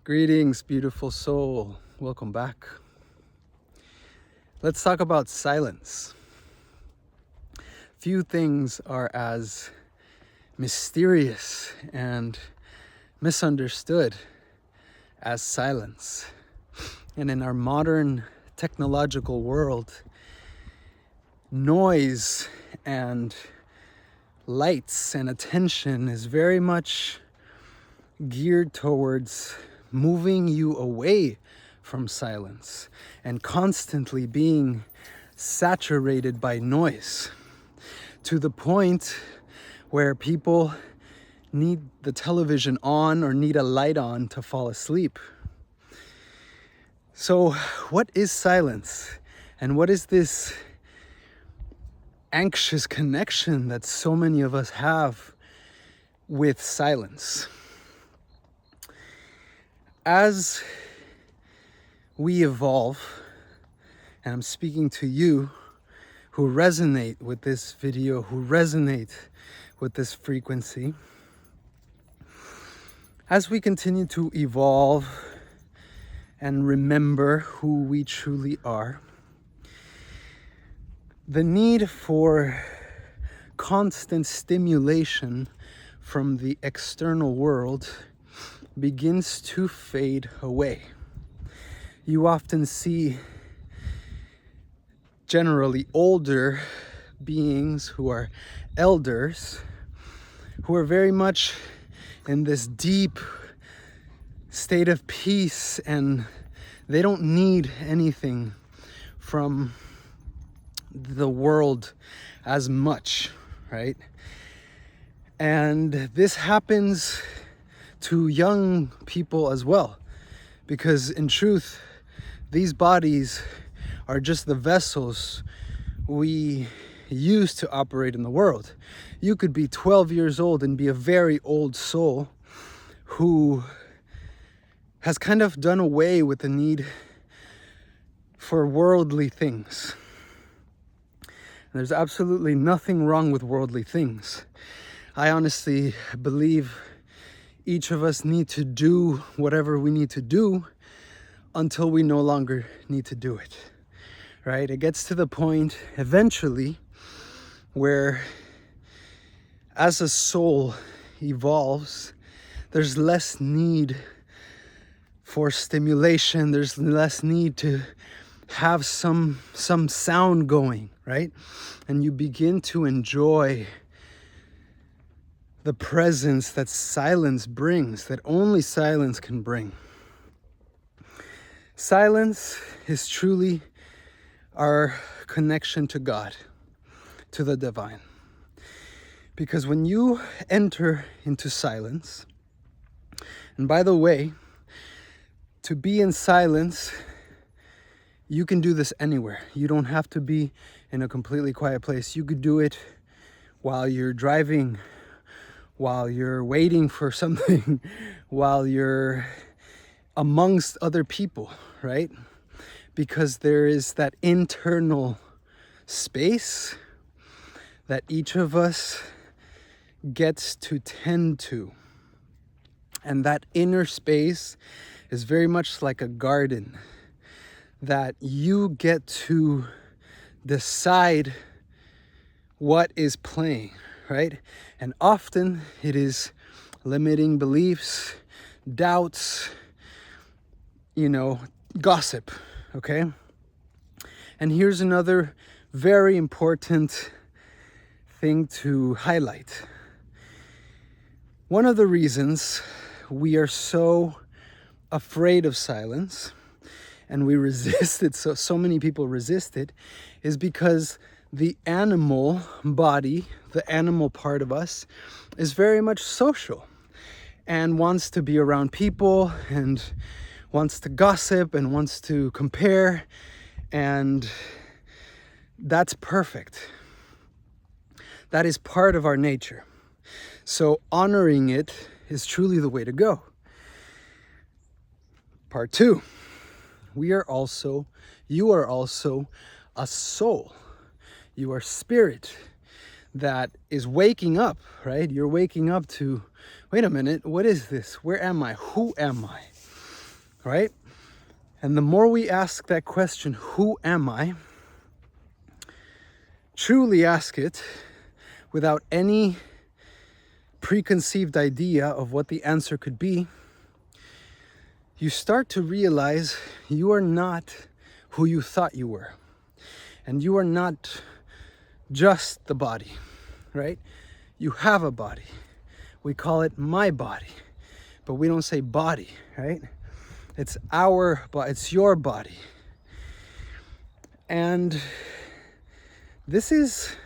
Greetings, beautiful soul. Welcome back. Let's talk about silence. Few things are as mysterious and misunderstood as silence. And in our modern technological world, noise and lights and attention is very much geared towards moving you away from silence and constantly being saturated by noise to the point where people need the television on or need a light on to fall asleep. So, what is silence? And what is this anxious connection that so many of us have with silence? As we evolve, and I'm speaking to you who resonate with this video, who resonate with this frequency, as we continue to evolve and remember who we truly are, the need for constant stimulation from the external world begins to fade away. You often see generally older beings who are elders, who are very much in this deep state of peace, and they don't need anything from the world as much, right? And this happens to young people as well, because in truth, these bodies are just the vessels we use to operate in the world. You could be 12 years old and be a very old soul who has kind of done away with the need for worldly things. There's absolutely nothing wrong with worldly things. I honestly believe each of us need to do whatever we need to do until we no longer need to do it, right? It gets to the point eventually where as a soul evolves, there's less need for stimulation. There's less need to have some sound going, right? And you begin to enjoy the presence that silence brings, that only silence can bring. Silence is truly our connection to God, to the divine. Because when you enter into silence, and by the way, to be in silence, you can do this anywhere. You don't have to be in a completely quiet place. You could do it while you're driving, while you're waiting for something, while you're amongst other people, right? Because there is that internal space that each of us gets to tend to. And that inner space is very much like a garden that you get to decide what is playing, right? And often it is limiting beliefs, doubts, gossip, okay? And here's another very important thing to highlight. One of the reasons we are so afraid of silence and we resist it, so many people resist it, is because the animal body, the animal part of us, is very much social and wants to be around people and wants to gossip and wants to compare, and that's perfect. That is part of our nature. So honoring it is truly the way to go. Part 2, you are also a soul. You are spirit that is waking up, right? You're waking up to, wait a minute, what is this? Where am I? Who am I? right? And the more we ask that question, who am I? Truly ask it without any preconceived idea of what the answer could be, you start to realize you are not who you thought you were. And you are not just the body, right? You have a body. We call it my body, but we don't say body, right? It's our body, it's your body. And this is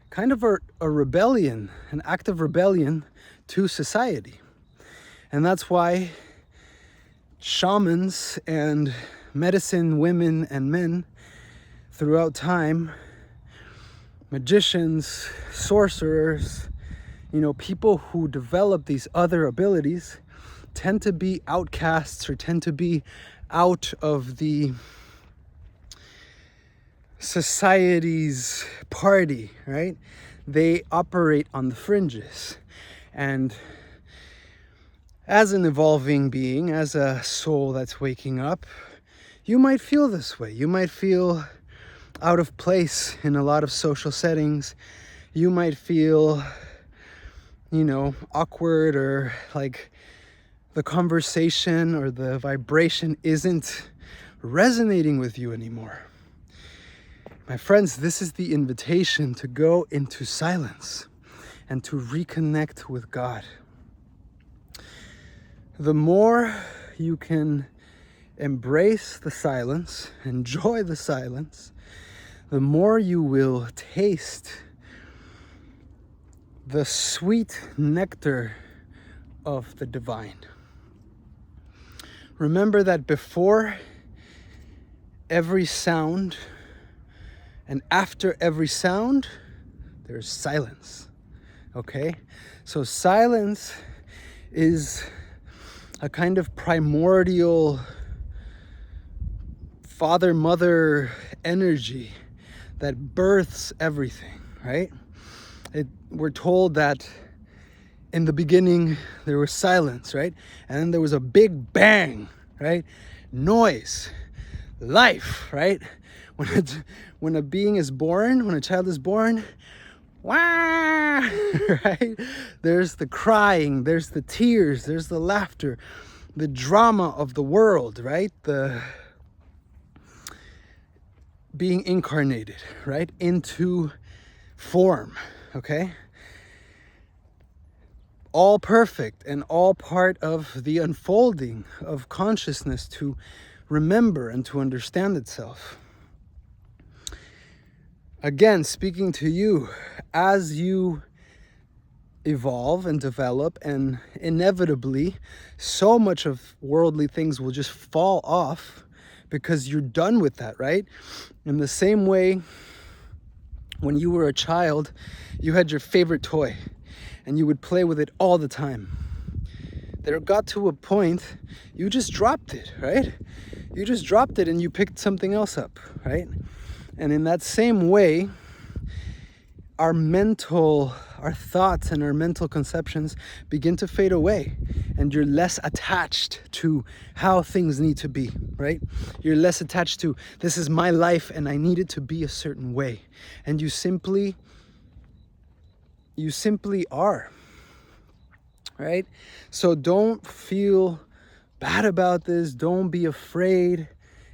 kind of a rebellion, an act of rebellion to society. And that's why shamans and medicine women and men throughout time, magicians, sorcerers, people who develop these other abilities tend to be outcasts or tend to be out of the society's party, right? They operate on the fringes. And as an evolving being, as a soul that's waking up, you might feel this way. You might feel out of place in a lot of social settings. You might feel, awkward, or like the conversation or the vibration isn't resonating with you anymore. My friends, this is the invitation to go into silence and to reconnect with God. The more you can embrace the silence, enjoy the silence, the more you will taste the sweet nectar of the divine. Remember that before every sound and after every sound, there's silence. Okay? So silence is a kind of primordial father-mother energy that births everything, right? We're told that in the beginning there was silence, right? And then there was a big bang, right? Noise, life, right? When a being is born, when a child is born, wah, right? There's the crying, there's the tears, there's the laughter, the drama of the world, right? The being incarnated, right? Into form, okay? All perfect and all part of the unfolding of consciousness to remember and to understand itself. Again, speaking to you, as you evolve and develop, and inevitably so much of worldly things will just fall off because you're done with that, right? In the same way, when you were a child, you had your favorite toy and you would play with it all the time. There got to a point you just dropped it, right? You just dropped it and you picked something else up, right? And in that same way, our thoughts and our mental conceptions begin to fade away, and you're less attached to how things need to be, right? You're less attached to, this is my life and I need it to be a certain way. And you simply are, right? So don't feel bad about this. Don't be afraid.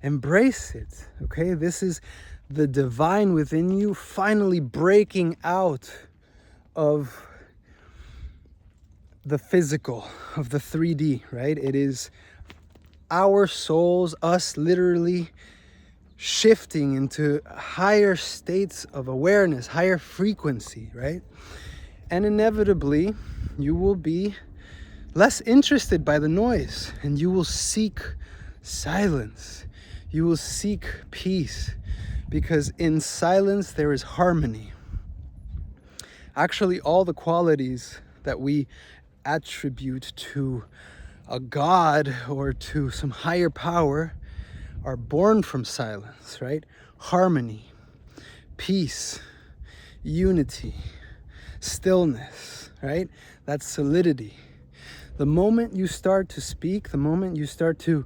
Embrace it, okay? This is the divine within you finally breaking out of the physical, of the 3D, right? It is our souls, us literally shifting into higher states of awareness, higher frequency, right? And inevitably, you will be less interested by the noise, and you will seek silence. You will seek peace, because in silence there is harmony. Actually, all the qualities that we attribute to a god or to some higher power are born from silence, right? Harmony, peace, unity, stillness, right? That's solidity. The moment you start to speak, the moment you start to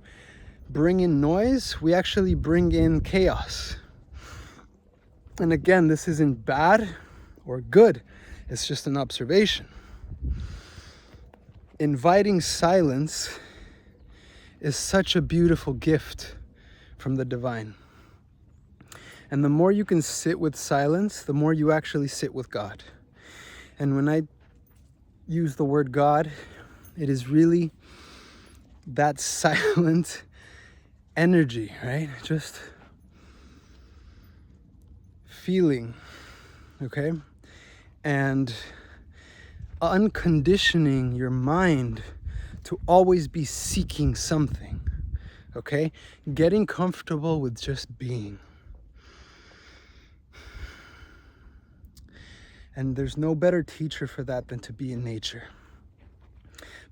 bring in noise, we actually bring in chaos. And again, this isn't bad or good, it's just an observation. Inviting silence is such a beautiful gift from the divine. And the more you can sit with silence, the more you actually sit with God. And when I use the word God, it is really that silent energy, right? Just feeling, okay? And unconditioning your mind to always be seeking something, okay? Getting comfortable with just being. And there's no better teacher for that than to be in nature.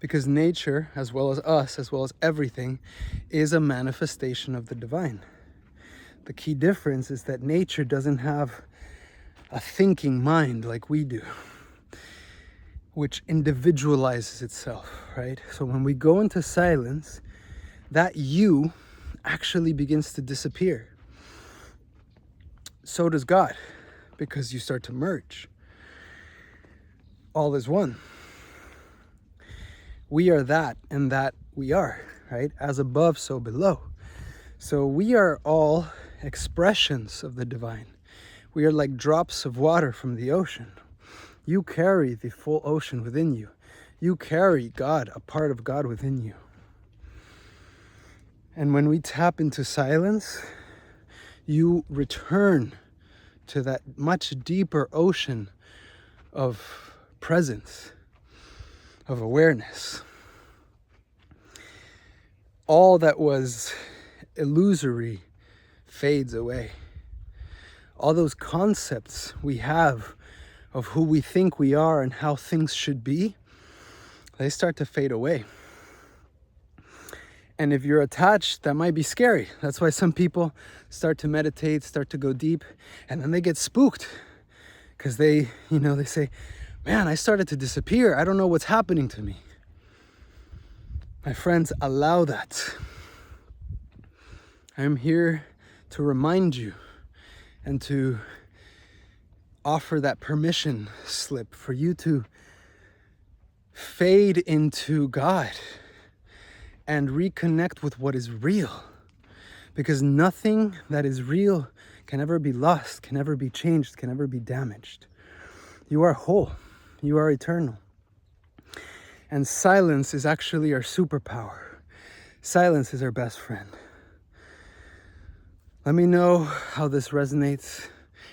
Because nature, as well as us, as well as everything, is a manifestation of the divine. The key difference is that nature doesn't have a thinking mind like we do, which individualizes itself, right? So when we go into silence, that you actually begins to disappear. So does God, because you start to merge. All is one. We are that, and that we are, right? As above, so below. So we are all expressions of the divine. We are like drops of water from the ocean. You carry the full ocean within you. You carry God, a part of God within you. And when we tap into silence, you return to that much deeper ocean of presence, of awareness. All that was illusory fades away. All those concepts we have of who we think we are and how things should be, they start to fade away. And if you're attached, that might be scary. That's why some people start to meditate, start to go deep, and then they get spooked. Because they say, man, I started to disappear. I don't know what's happening to me. My friends, allow that. I'm here to remind you and to offer that permission slip for you to fade into God and reconnect with what is real. Because nothing that is real can ever be lost, can ever be changed, can ever be damaged. You are whole. You are eternal. And silence is actually our superpower. Silence is our best friend. Let me know how this resonates.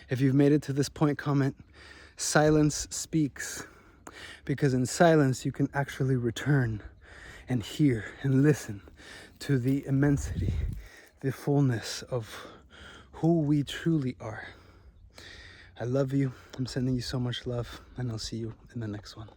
If you've made it to this point, comment. Silence speaks. Because in silence, you can actually return and hear and listen to the immensity, the fullness of who we truly are. I love you. I'm sending you so much love, and I'll see you in the next one.